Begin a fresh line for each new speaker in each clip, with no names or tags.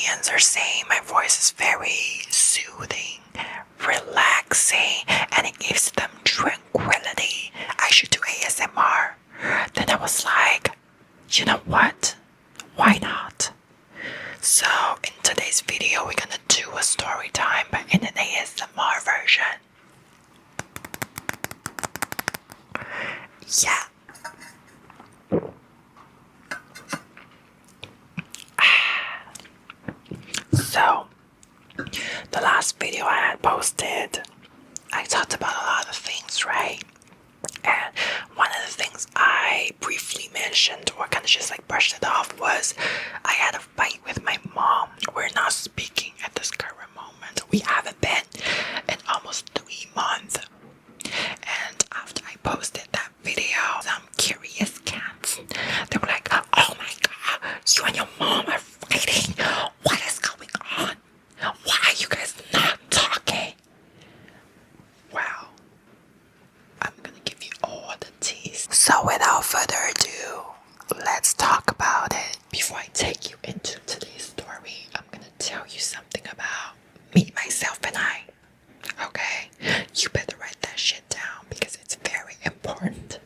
Koreans are saying my voice is very soothing, relaxing, and it gives them tranquility. I should do ASMR. Then I was like, you know what? Why not? So in today's video, we're gonna do a story time, but in an ASMR version. Yeah. So, the last video I had posted, I talked about a lot of things, right? And one of the things I briefly mentioned, or kind of just like brushed it off, was I had a fight with my mom. We're not speaking at this current moment. We haven't been in almost 3 months. And after I posted that video, some curious cats, they were like, oh my god, you and your mom are fighting. What is going on? Why are you guys not talking? Wow. I'm gonna give you all the teas. So without further ado, let's talk about it. Before I take you into today's story, I'm gonna tell you something about me, myself, and I. Okay? You better write that shit down because it's very important.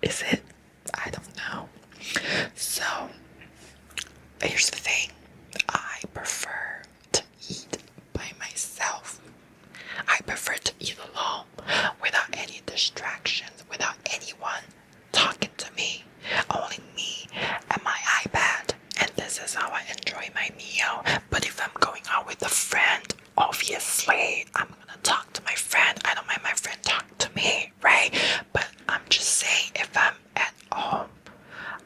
Is it? I don't know. So, here's the thing. I prefer to eat by myself. I prefer to eat alone without any distractions, without anyone talking to me. Only me and my iPad. And this is how I enjoy my meal. But if I'm going out with a friend, obviously I'm gonna talk to my friend. I don't mind my friend talking to me, right? But I'm just saying, if I'm at home,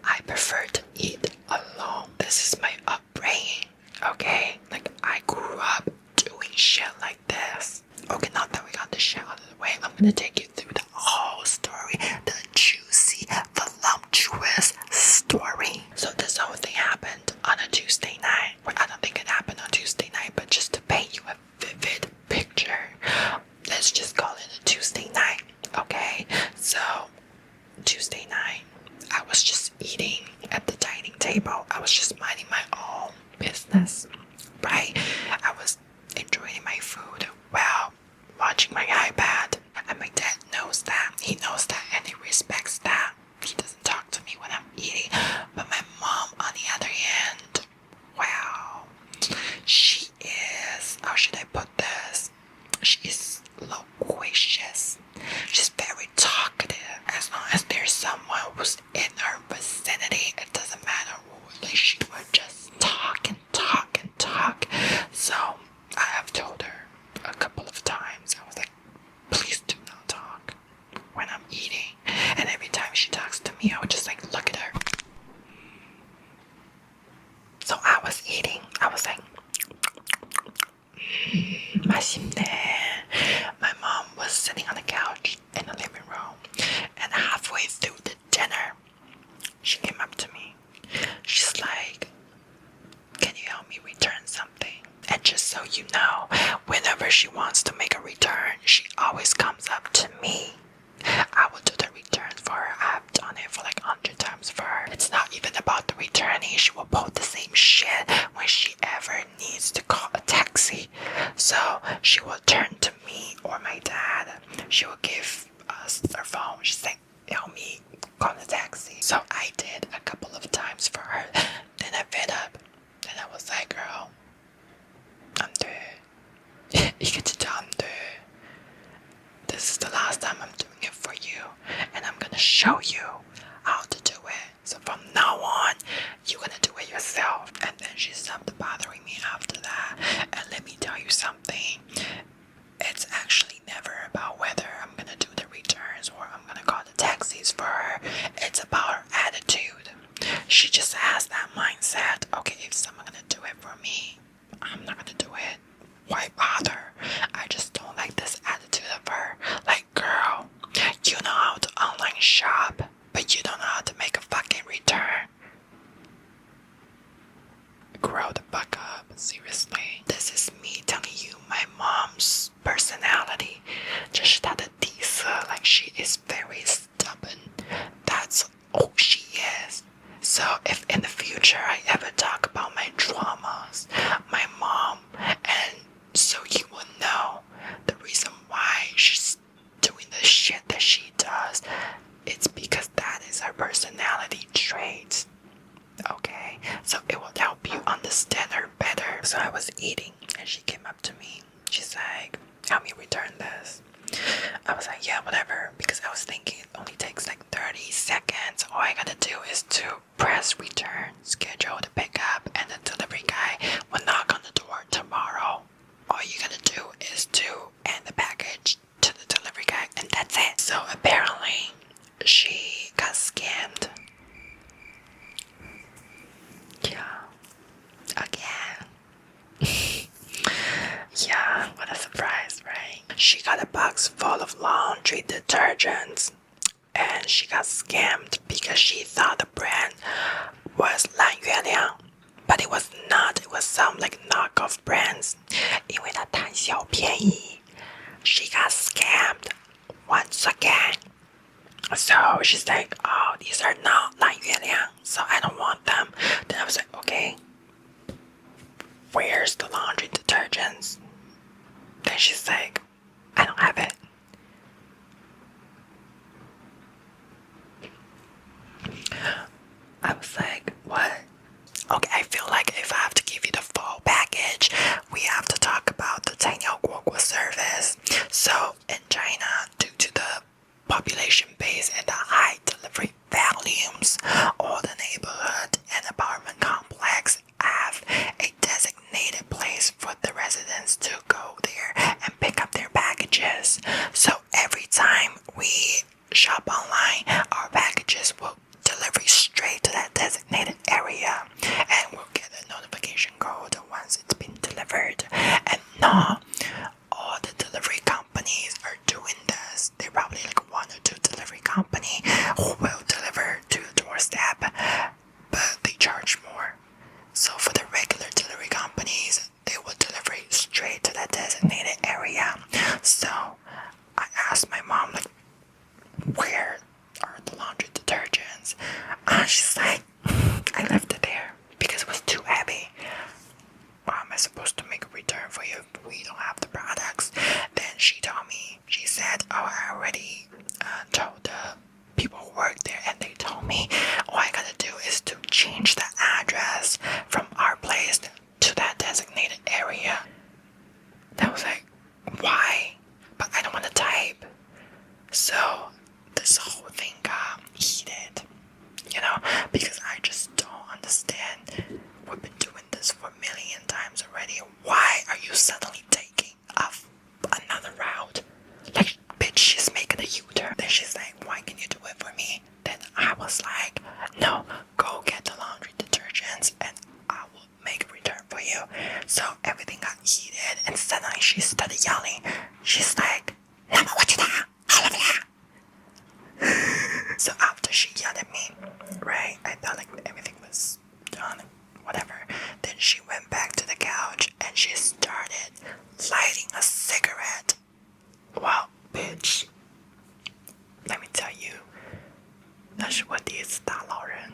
I prefer to eat alone. This is my upbringing, okay? Like, I grew up doing shit like this. Okay, now that we got the shit out of the way, I'm gonna take you through the whole story, the juicy, voluptuous story. So this whole thing happened on a Tuesday night. Well, I don't think it happened on Tuesday night, but just to paint you a vivid picture, let's just call it a Tuesday night, okay? So, Tuesday night, I was just eating at the dining table. I was just minding my own business, right? I was enjoying my food while watching my iPad. And my dad knows that. He knows that and he respects that. He doesn't talk to me when I'm eating. But my mom, on the other hand, wow, she is, how should I put this? She is loquacious. She's very talkative. As long as there's someone who's in her vicinity, it doesn't matter who, like, she would just talk and talk and talk. So I have told her a couple of times, I was like, please do not talk when I'm eating. And every time she talks to me, I would just like look at her. So I was eating, I was like, 맛있네. My mom was sitting on the couch in the living room, and halfway through the dinner, she came up to me. She's like, can you help me return something? And just so you know, whenever she wants to make a return, she always comes up to me. I will do the returns for her. I've done it for like 100 times for her. It's not even about the returning. She will pull the same shit when she ever needs to call a taxi. So she will turn to me or my dad. She will give us her phone. She's like, help me call a taxi. So I did a couple of times for her. Then I fed up. Then I was like, girl, 안 돼. 이게 진짜 안 돼. This is the last time I'm doing it for you, and I'm gonna show you how to do it. So from now on, you're gonna do it yourself. And then she stopped bothering me after that. And let me tell you something. It's actually never about whether I'm gonna do the returns or I'm gonna call the taxis for her. It's about her attitude. She just has that mindset. Okay, if someone's gonna do it for me, I'm not gonna do it. Why bother? I just don't like this attitude of her. Like, girl, you know how to online shop, but you don't know how to make a fucking return. Grow the fuck up, seriously. This is me telling you my mom's personality. Just that like, she is very stubborn. That's all she is. So if in the future I ever talk about my trauma So I was eating and she came up to me. She's like, help me return this. I was like, yeah, whatever, because I was thinking it only takes like 30 seconds. All I gotta do is to press return, schedule the pickup, and the delivery guy will knock on the door tomorrow. All you gotta do is to hand the package to the delivery guy, and that's it. So apparently, she got scammed. Yeah. Again. Yeah, what a surprise, right? She got a box full of laundry detergents and she got scammed because she thought the brand was 蓝月亮, but it was not. It was some like knockoff brands. 因为它贪小便宜, she got scammed once again. So she's like, oh, these are not 蓝月亮, so I don't want them. Then I was like, okay, where's the laundry detergents? Then she's like, I don't have it. I was like, what? Okay, I feel like if I have to give you the full package, we have to talk about the 菜鸟国国 service. So in China, due to the population base and the high delivery volumes, all the neighborhood and apartment complex have a designated place for the residents to go there and pick up their packages. So every time we shop online, our packages will deliver straight to that designated area, and we'll get a notification code once it's been delivered. And not all the delivery companies are doing this. They're probably like one or two delivery company who will deliver to your doorstep, but they charge more. So for the regular delivery companies, they will deliver straight to that designated area. So I asked my mom, like, where are the laundry detergents? And she's like, I left it there because it was too heavy. How am I supposed to make a return for you if we don't have the products? Then she told me, she said, oh, I already told the people who work there, and they told me all I gotta do is to change the address from our place to that designated area. That was like, why? But I don't want to type. So this whole thing got heated, you know, because I just don't understand. We've been doing this for a million times already. Why are you suddenly taking off another route? Like, bitch, she's making a U-turn. Then she's like, why can you do it for me? Then I was like, no, go get the laundry detergents and I will make a return for you. So everything got heated and suddenly she started yelling. She's like, so after she yelled at me, right, I thought like everything was done, whatever. Then she went back to the couch and she started lighting a cigarette. Well, bitch, let me tell you, 那是我第一次打老人。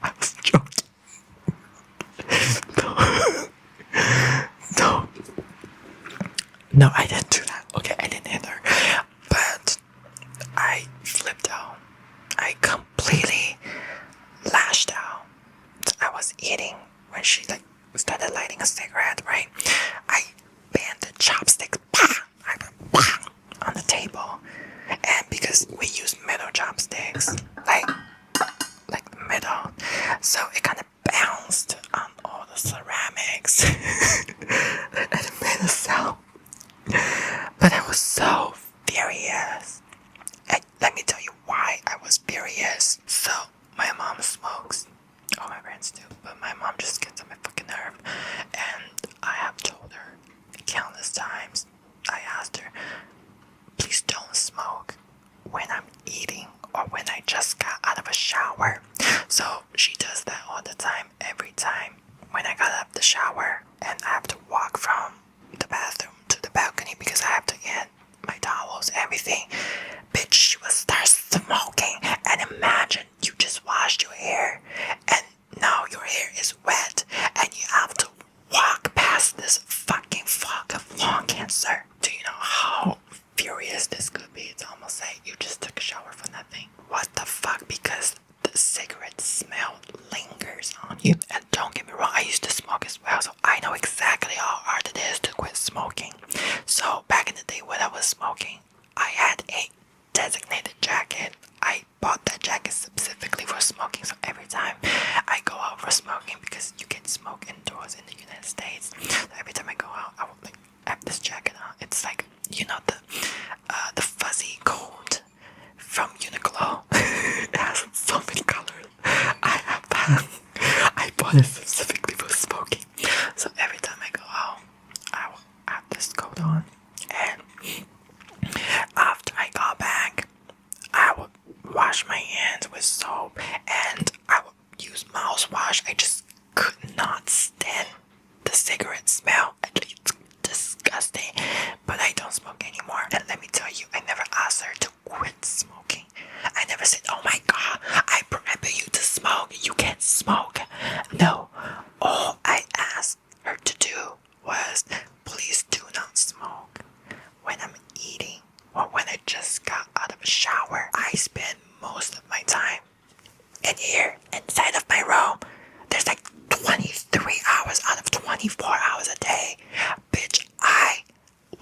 I was joking. No, I didn't do that. Okay, I didn't hit her. But I flipped out. I completely lashed out. I was eating when she like started lighting a cigarette, right? I banged the chopsticks, I went on the table. And because we use metal chopsticks, like the middle, so it kind of bounced on all the ceramics. And it made a sound. But I was so furious. And let me tell you why I was furious. So my mom smokes. All my parents do, but my mom just gets on my fucking nerve. And I have told her countless times. I asked her, please don't smoke when I'm eating or when I just got out of a shower. So she does that all the time, every time when I got out of the shower and I have to walk from the bathroom to the balcony because I have to get my towels, everything. Bitch, she will start smoking. And imagine you just washed your hair and now your hair is wet and you have to walk past this fucking fog of lung cancer. Do you know how furious this could be? It's almost like you just took a shower for nothing. What the fuck? Because smoking. So every time I go out for smoking, because you can smoke indoors in the United States, so every time I go out, I would like have this jacket on. It's like, you know, the fuzzy coat from Uniqlo. It has so many colors. I have that. I bought it specifically for smoking. So every time I go out, I will have this coat on, and after I got back, I would wash my hands with soap, and I would use mouthwash. I just could not stand the cigarette smell. It's disgusting. But I don't smoke anymore. And let me tell you, I never asked her to quit smoking. I never said, oh my god, I prohibit you to smoke. You can't smoke. No. All I asked her to do was, please do not smoke when I'm eating or when I just got out of a shower. I spend most of my time in here inside of my room. There's like 23 hours out of 24 hours a day. Bitch, I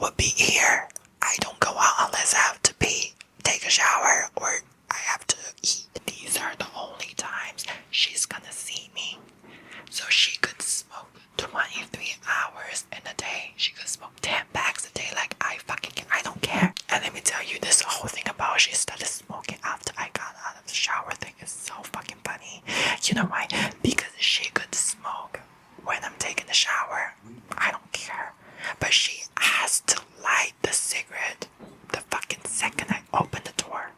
would be here. I don't go out unless I have to pee, take a shower, or I have to eat. These are the only times she's gonna see me. So she could smoke 23 hours in a day. She could smoke 10 packs a day. Like, I don't care. And let me tell you, this whole thing about she started smoking after I got out of the shower thing is so fucking funny. You know why? Because she could smoke when I'm taking a shower. I don't care. But she has to light the cigarette the fucking second I open the door.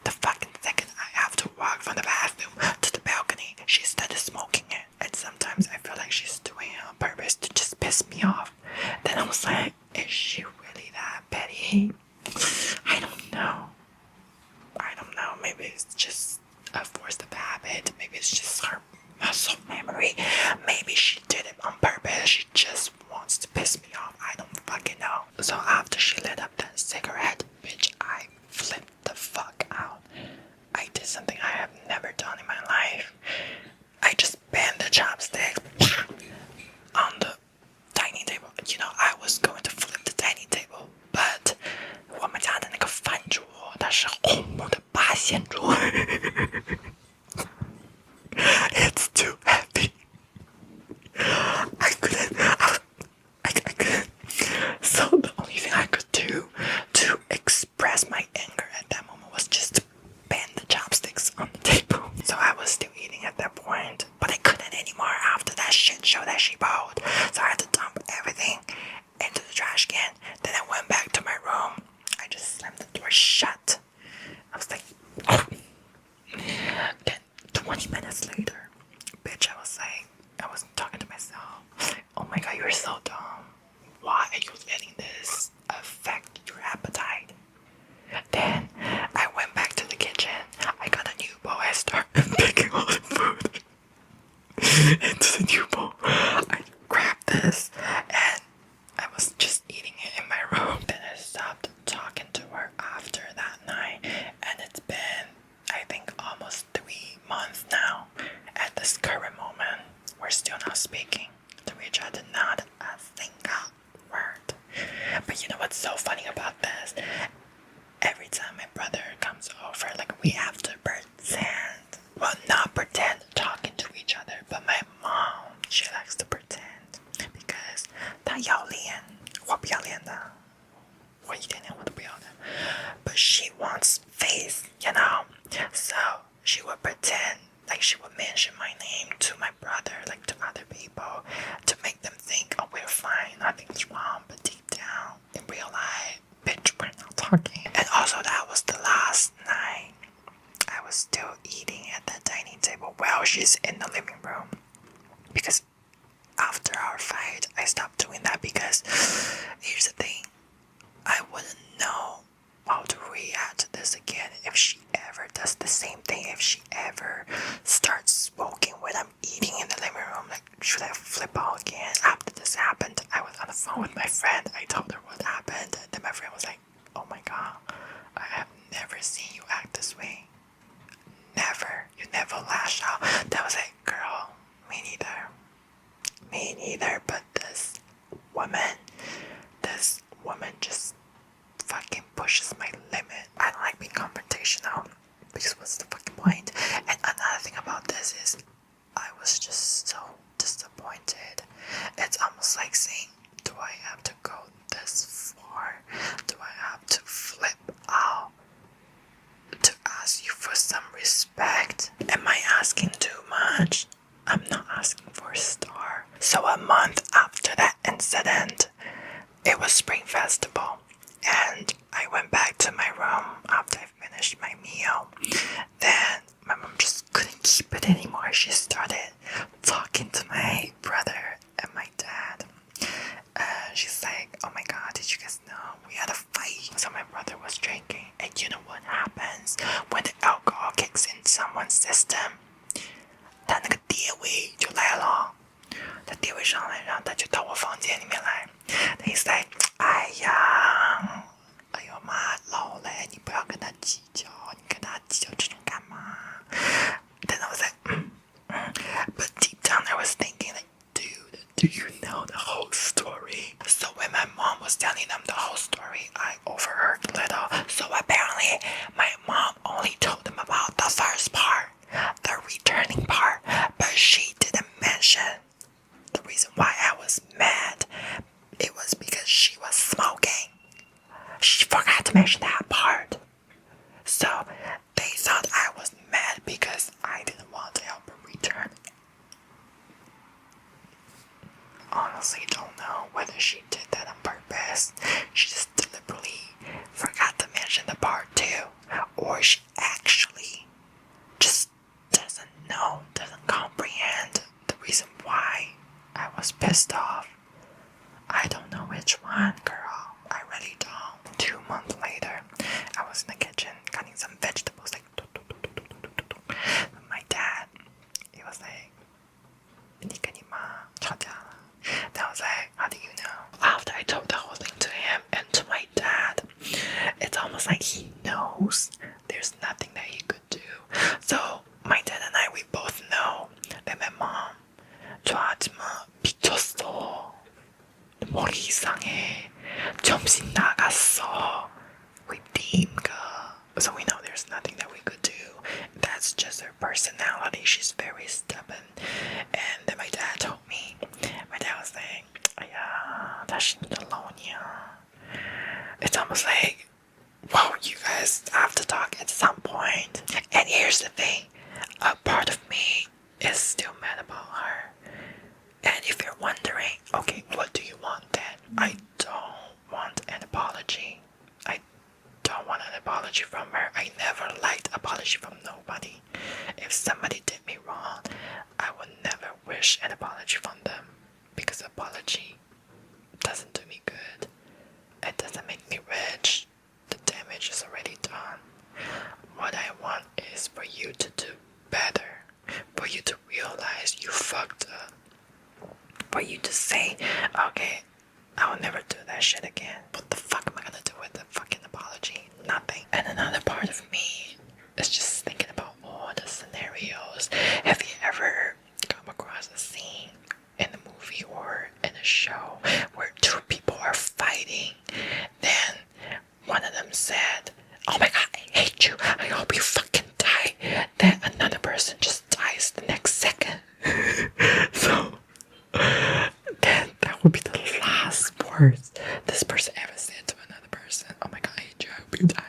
The fucking second I have to walk from the bathroom to the balcony, she started smoking it. And sometimes I feel like she's doing it on purpose to just piss me off. Then I was like, is she really that petty? I don't know. Maybe it's just a forced habit. Maybe it's just her muscle memory. Maybe she did it on purpose. She just wants to piss me off. I don't fucking know. So after she lit up that cigarette, bitch, I flipped the fuck out. I did something I have never done in my life. I just bent the chopstick on the dining table. You know, I was going to flip the dining table, but 我们家的那个饭桌它是红木的八仙桌。It's too heavy. I couldn't. So the only thing I could do to express my anger at that moment was just to bend the chopsticks on the table. So I was still eating at that point, but I couldn't anymore after that shit show that she pulled. So I had to dump everything into the trash can. Then I went back to my room. I just slammed the door shut. I was like, oh. Then 20 minutes later, bitch, I was talking to myself. Like, oh my god, you're so dumb. Why are you letting this affect your appetite? Then I went back to the kitchen. I got a new bowl. I started picking all the food into the new bowl. I grabbed this and I was just eating it in my room. Then I stopped talking to her after that night, and it's been, I think, almost 3 months now. At this current moment, we're still not speaking to each other, not a single word. But you know what's so funny about this? Every time my brother comes over, like, we have to pretend. Well, not pretend talking to each other, but my mom, she likes to pretend. Because 她要脸，我不要脸的，我一点点我都不要的。But she wants face, you know? So she would pretend, like she would mention my name to my brother, like to other people, to make them think, oh, we're fine, nothing's wrong. But deep down, in real life, bitch, we're not talking. And also, that was the last night. I was still eating at the dining table while she's in the living room. Because after our fight, I stopped doing that because here's the thing. I wouldn't know how to react to this again if she ever does the same thing. If she ever starts smoking when I'm eating in the living room, like, should I flip out again? After this happened, I was on the phone with my friend. I told her what happened, and then my friend was like, oh my god, I have never seen you act this way. Never. You never lash out. That was like, girl, me neither. Me neither, but this woman just fucking pushes my limit. I don't like being confrontational because what's the fucking point? And another thing much. I'm not asking for a star. So a month after that incident, it was Spring Festival, and I went back to my room after I finished my meal. Then my mom just couldn't keep it anymore. She started talking to my brother and my dad. She's like, oh my god, did you guys know we had a fight? So my brother was drinking, and you know what happens when the alcohol kicks in someone's system? 他那个爹味就来了，他爹味上来，然后他就到我房间里面来。He's like，哎呀，哎呦妈，老了，你不要跟他计较，你跟他计较这种干嘛？Then I was like，but deep down I was thinking like, dude, do you know the whole story? So when my mom was telling them the whole story, I overheard a little. So apparently, my mom only told them about the first part, the returning part, but she didn't mention the reason why I was mad. It was because she was smoking. She forgot to mention that part. So they thought I was mad because I didn't want to help her return. Honestly, don't know whether she did that on purpose. She just deliberately forgot to mention the part too, or she actually just doesn't know, doesn't comprehend the reason why I was pissed off. I don't know which one, girl. I really don't. 2 months later, I was in the kitchen cutting some vegetables, like my dad, he was like, 你跟你妈吵架了. Then I was like, how do you know? After I told the whole thing to him and to my dad, it's almost like he knows there's nothing that he could do. So my dad and I, we both know that my mom 저하지마 미쳤어. 머리 이상해. 정신 나갔어. redeemed. So we know there's nothing that we could do. That's just her personality. She's very stubborn. And then my dad told me. My dad was like, yeah, that's alone, yeah. It's almost like, well, you guys have to talk at some point. And here's the thing. A part of me is still mad about her. And if you're wondering, okay, what do you want then? I don't want an apology. I don't want an apology from her. I never liked apology from nobody. If somebody did me wrong, I would never wish an apology from them. Because apology doesn't do me good. It doesn't make me rich. The damage is already done. What I want is for you to do better. For you to realize you fucked up. For you to say, okay, I will never do that shit again. What the fuck am I gonna do with the fucking apology? Nothing. And another part of me is just thinking about all the scenarios. Have you ever come across a scene in a movie or in a show where two people are fighting? Then one of them said, oh my god, I hate you. I hope you fucking die. Then another person just dies the next second. So then that would be the last words this person ever said to another person. Oh my god, I hate you, I hope you die.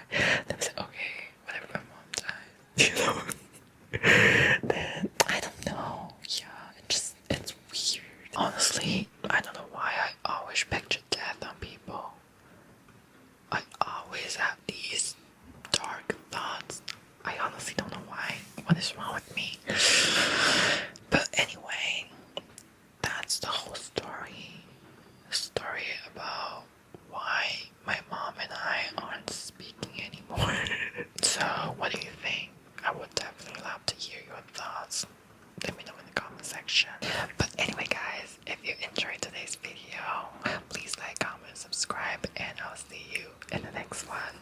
Then I said, okay, whatever, my mom died. You know? Then I don't know. Yeah, it's weird. Honestly, I don't know why I always picture death on people. I always have these dark thoughts. I honestly don't know why. What is wrong with me? But anyway, that's the whole story. A story about why my mom and I aren't speaking anymore. So, what do you think? I would definitely love to hear your thoughts. Let me know in the comment section. But anyway, guys, if you enjoyed today's video, please like, comment, subscribe, and I'll see you in the next one.